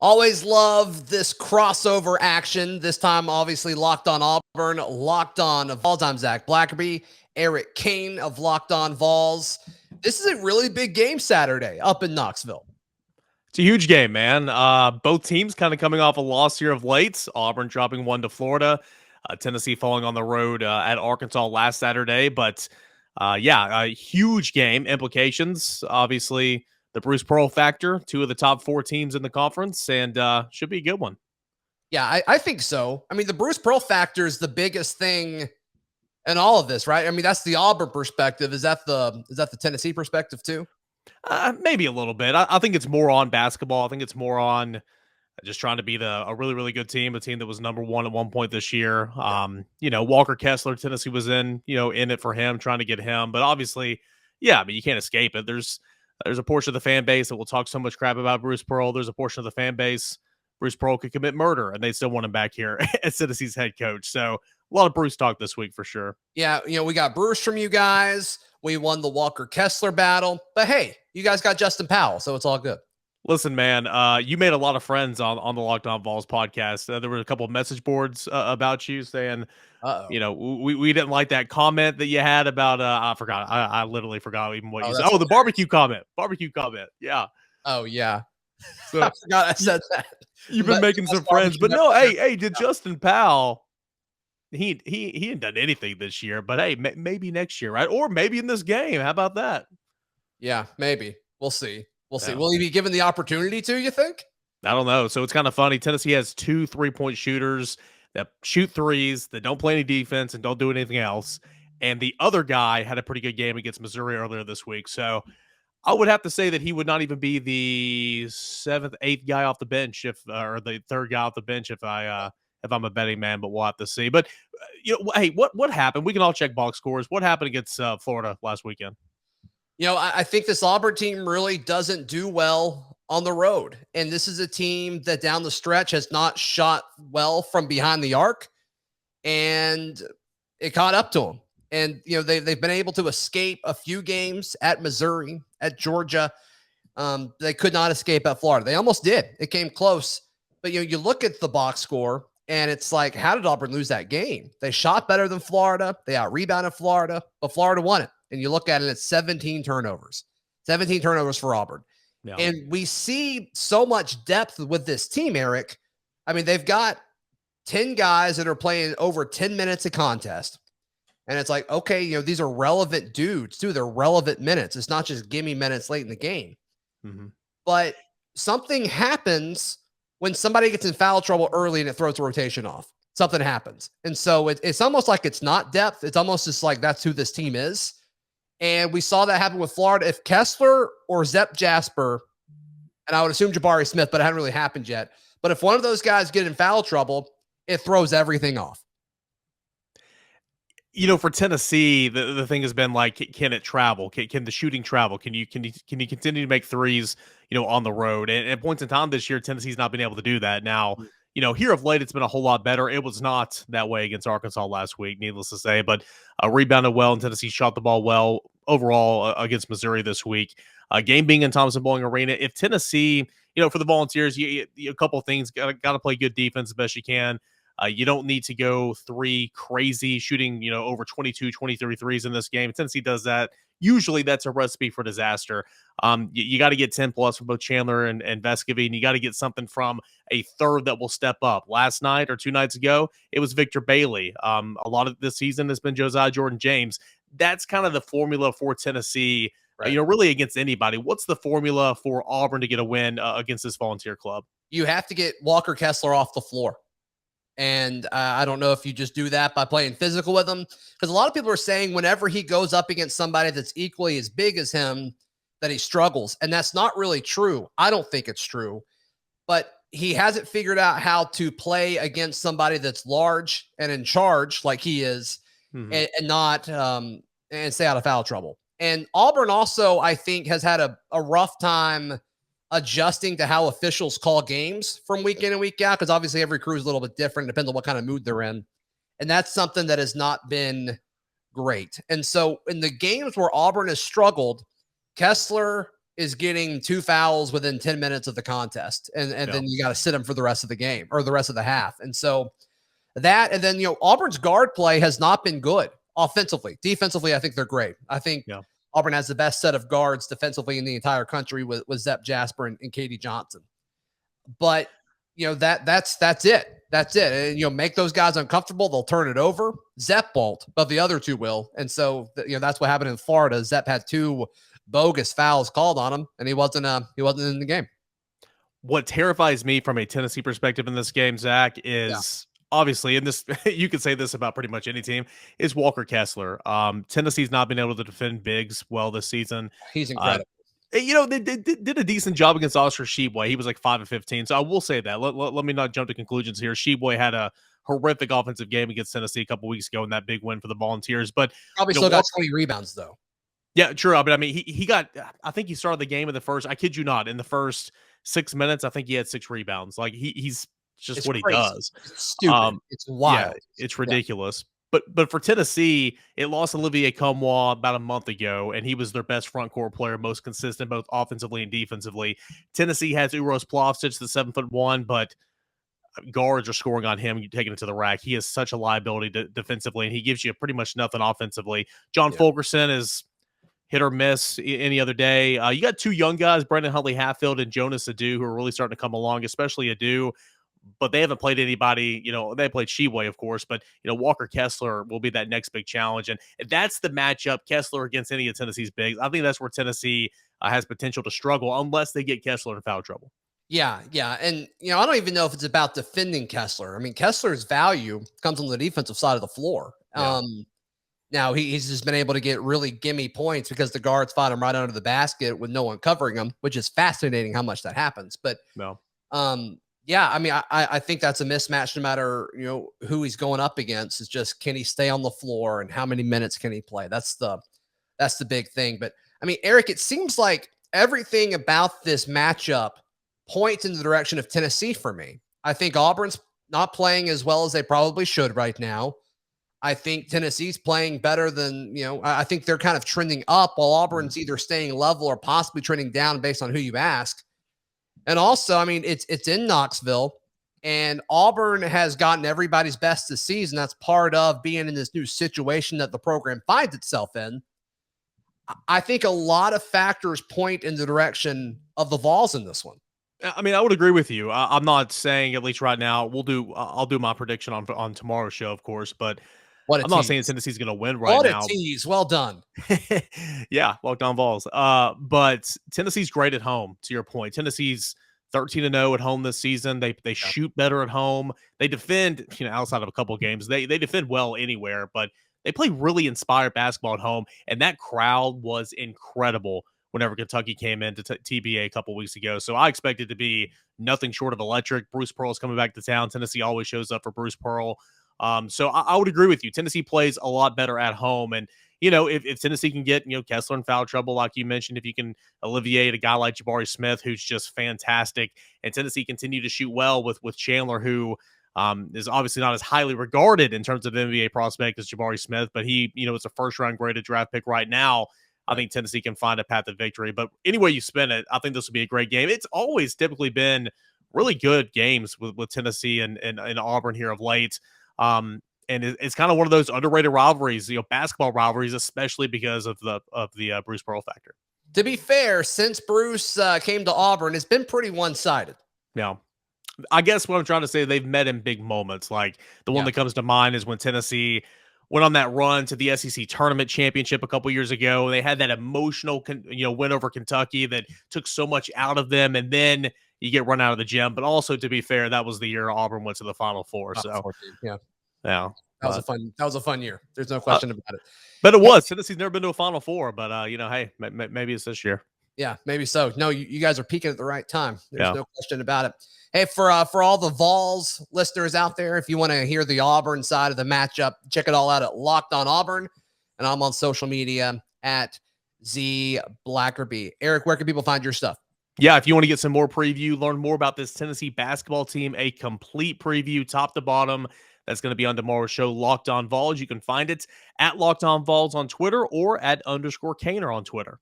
Always love this crossover action. This time, obviously, Locked On Auburn, Locked On Vols. I'm Zach Blackerby, Eric Kane of Locked On Vols. This is a really big game Saturday up in Knoxville. It's a huge game, man. Both teams kind of coming off a loss here of late. Auburn dropping 1 to Florida. Tennessee falling on the road at Arkansas last Saturday. But a huge game. Implications, obviously, the Bruce Pearl factor, 2 of the top 4 teams in the conference, and should be a good one. Yeah, I think so. I mean, the Bruce Pearl factor is the biggest thing in all of this, right? I mean, that's the Auburn perspective. Is that the Tennessee perspective too? Maybe a little bit. I think it's more on basketball. I think it's more on just trying to be a really, really good team, a team that was number 1 at one point this year. Walker Kessler, Tennessee was in it for him, trying to get him. But obviously, I mean, you can't escape it. There's a portion of the fan base that will talk so much crap about Bruce Pearl. There's a portion of the fan base, Bruce Pearl could commit murder, and they still want him back here as Tennessee's head coach. So a lot of Bruce talk this week for sure. Yeah, we got Bruce from you guys. We won the Walker Kessler battle. But hey, you guys got Justin Powell, so it's all good. Listen, man, you made a lot of friends on the Locked On Vols podcast. There were a couple of message boards about you saying, we didn't like that comment that you had about, I forgot. I literally forgot even what you said. Oh, the barbecue comment. Yeah. Oh, yeah. So I forgot I said that. You've been making some friends. But no, hey, did Justin Powell, he hadn't done anything this year, but hey, maybe next year, right? Or maybe in this game. How about that? Yeah, maybe. We'll see. Will he be given the opportunity to, you think? I don't know. So it's kind of funny. Tennessee has 2 3-point shooters that shoot threes, that don't play any defense and don't do anything else. And the other guy had a pretty good game against Missouri earlier this week. So I would have to say that he would not even be the 7th, 8th guy off the bench or the 3rd guy off the bench if I'm a betting man, but we'll have to see. But hey, what happened? We can all check box scores. What happened against Florida last weekend? I think this Auburn team really doesn't do well on the road. And this is a team that down the stretch has not shot well from behind the arc. And it caught up to them. And, they've been able to escape a few games at Missouri, at Georgia. They could not escape at Florida. They almost did. It came close. But, you look at the box score, and it's like, how did Auburn lose that game? They shot better than Florida. They out-rebounded Florida, but Florida won it. And you look at it, it's 17 turnovers. 17 turnovers for Auburn. Yeah. And we see so much depth with this team, Eric. I mean, they've got 10 guys that are playing over 10 minutes a contest. And it's like, okay, these are relevant dudes, too. They're relevant minutes. It's not just gimme minutes late in the game. Mm-hmm. But something happens when somebody gets in foul trouble early and it throws the rotation off. Something happens. And so it's almost like it's not depth. It's almost just like that's who this team is. And we saw that happen with Florida. If Kessler or Zep Jasper, and I would assume Jabari Smith, but it hadn't really happened yet. But if one of those guys get in foul trouble, it throws everything off. For Tennessee, the thing has been like, can it travel? Can the shooting travel? Can you continue to make threes, on the road? And at points in time this year, Tennessee's not been able to do that. Now, here of late, it's been a whole lot better. It was not that way against Arkansas last week, needless to say, but rebounded well, and Tennessee shot the ball well overall against Missouri this week. Game being in Thompson-Boling Arena. If Tennessee, for the Volunteers, a couple of things, got to play good defense as best you can. You don't need to go 3 crazy shooting, over 22, 23 threes in this game. Tennessee does that. Usually that's a recipe for disaster. You got to get 10 plus from both Chandler and Vescovy, and you got to get something from a third that will step up. Last night or 2 nights ago, it was Victor Bailey. A lot of this season has been Josiah Jordan-James. That's kind of the formula for Tennessee, right. Really against anybody. What's the formula for Auburn to get a win against this Volunteer club? You have to get Walker Kessler off the floor. And I don't know if you just do that by playing physical with him, because a lot of people are saying whenever he goes up against somebody that's equally as big as him, that he struggles. And that's not really true. I don't think it's true, but he hasn't figured out how to play against somebody that's large and in charge like he is, and not and stay out of foul trouble. And Auburn also, I think, has had a rough time adjusting to how officials call games from week in and week out, because obviously every crew is a little bit different, depends on what kind of mood they're in. And that's something that has not been great. And so in the games where Auburn has struggled, Kessler is getting 2 fouls within 10 minutes of the contest, and Yeah. then you got to sit him for the rest of the game or the rest of the half. And so that, and then Auburn's guard play has not been good offensively. Defensively, I think they're great. I think Yeah. Auburn has the best set of guards defensively in the entire country with Zep Jasper and Katie Johnson. But that's it. That's it. And make those guys uncomfortable, they'll turn it over. Zep won't, but the other two will. And so that's what happened in Florida. Zep had 2 bogus fouls called on him, and he wasn't in the game. What terrifies me from a Tennessee perspective in this game, Zach, Yeah, is obviously, and this you could say this about pretty much any team, is Walker Kessler. Tennessee's not been able to defend bigs well this season. he's Uh, incredible. they did a decent job against Oscar Sheboy. He was like 5 of 15. So I will say that. Let me not jump to conclusions here. Sheboy had a horrific offensive game against Tennessee a couple weeks ago in that big win for the Volunteers. But Probably still got 20 rebounds though. yeah, true. But I mean, he got. I think he started the game in the first. I kid you not. In the first 6 minutes, I think he had 6 rebounds. Like he's just It's what he crazy. does. It's stupid. It's Yeah, wild. it's Yeah. ridiculous. But for Tennessee, it lost Olivier Comwa about a month ago, and he was their best front court player, most consistent both offensively and defensively. Tennessee has Uros Plavsic, the 7'1", but guards are scoring on him, taking it to the rack. He is such a liability defensively, and he gives you pretty much nothing offensively. John Fulkerson is hit or miss any other day. You got 2 young guys, Brendan Huntley-Hatfield and Jonas Adu, who are really starting to come along, especially Adu. But they haven't played anybody, they played Sheboy, of course, but, Walker Kessler will be that next big challenge. And that's the matchup, Kessler against any of Tennessee's bigs. I think that's where Tennessee has potential to struggle unless they get Kessler in foul trouble. Yeah, yeah. And I don't even know if it's about defending Kessler. I mean, Kessler's value comes on the defensive side of the floor. Yeah. Now he's just been able to get really gimme points because the guards find him right under the basket with no one covering him, which is fascinating how much that happens. But No. yeah, I mean, I think that's a mismatch no matter who he's going up against. It's just, can he stay on the floor and how many minutes can he play? That's the big thing. But I mean, Eric, it seems like everything about this matchup points in the direction of Tennessee for me. I think Auburn's not playing as well as they probably should right now. I think Tennessee's playing better than, I think they're kind of trending up while Auburn's either staying level or possibly trending down based on who you ask. And also, I mean, it's in Knoxville, and Auburn has gotten everybody's best this season. That's part of being in this new situation that the program finds itself in. I think a lot of factors point in the direction of the Vols in this one. I mean, I would agree with you. I'm not saying, at least right now, I'll do my prediction on tomorrow's show, of course, but What a I'm not tease. saying Tennessee's going to win right What a now. tease. Well done. Yeah, Locked On Vols. But Tennessee's great at home, to your point. Tennessee's 13-0 at home this season. They shoot better at home. They defend, outside of a couple of games, they defend well anywhere, but they play really inspired basketball at home, and that crowd was incredible whenever Kentucky came into TBA a couple weeks ago. So I expect it to be nothing short of electric. Bruce Pearl's coming back to town. Tennessee always shows up for Bruce Pearl. So I would agree with you. Tennessee plays a lot better at home. And, if Tennessee can get, Kessler in foul trouble, like you mentioned, if you can alleviate a guy like Jabari Smith, who's just fantastic, and Tennessee continue to shoot well with Chandler, who is obviously not as highly regarded in terms of NBA prospect as Jabari Smith, but he, is a first-round graded draft pick right now. I think Tennessee can find a path to victory. But anyway you spin it, I think this will be a great game. It's always typically been really good games with Tennessee and Auburn here of late. And it's kind of one of those underrated rivalries, basketball rivalries, especially because of the Bruce Pearl factor. To be fair, since Bruce came to Auburn, it's been pretty one-sided. Yeah. I guess what I'm trying to say, they've met in big moments. Like the one that comes to mind is when Tennessee went on that run to the SEC tournament championship a couple years ago. They had that emotional, win over Kentucky that took so much out of them. And then you get run out of the gym. But also, to be fair, that was the year Auburn went to the Final Four. So, yeah. Yeah. That was a fun year. There's no question about it. But it was. Tennessee's never been to a Final Four, but hey, maybe it's this year. Yeah, maybe so. No, you guys are peaking at the right time. There's no question about it. Hey, for all the Vols listeners out there, if you want to hear the Auburn side of the matchup, check it all out at Locked On Auburn. And I'm on social media at Z Blackerby. Eric, where can people find your stuff? Yeah, if you want to get some more preview, learn more about this Tennessee basketball team, a complete preview, top to bottom, that's going to be on tomorrow's show, Locked On Vols. You can find it at Locked On Vols on Twitter or at _Caner on Twitter.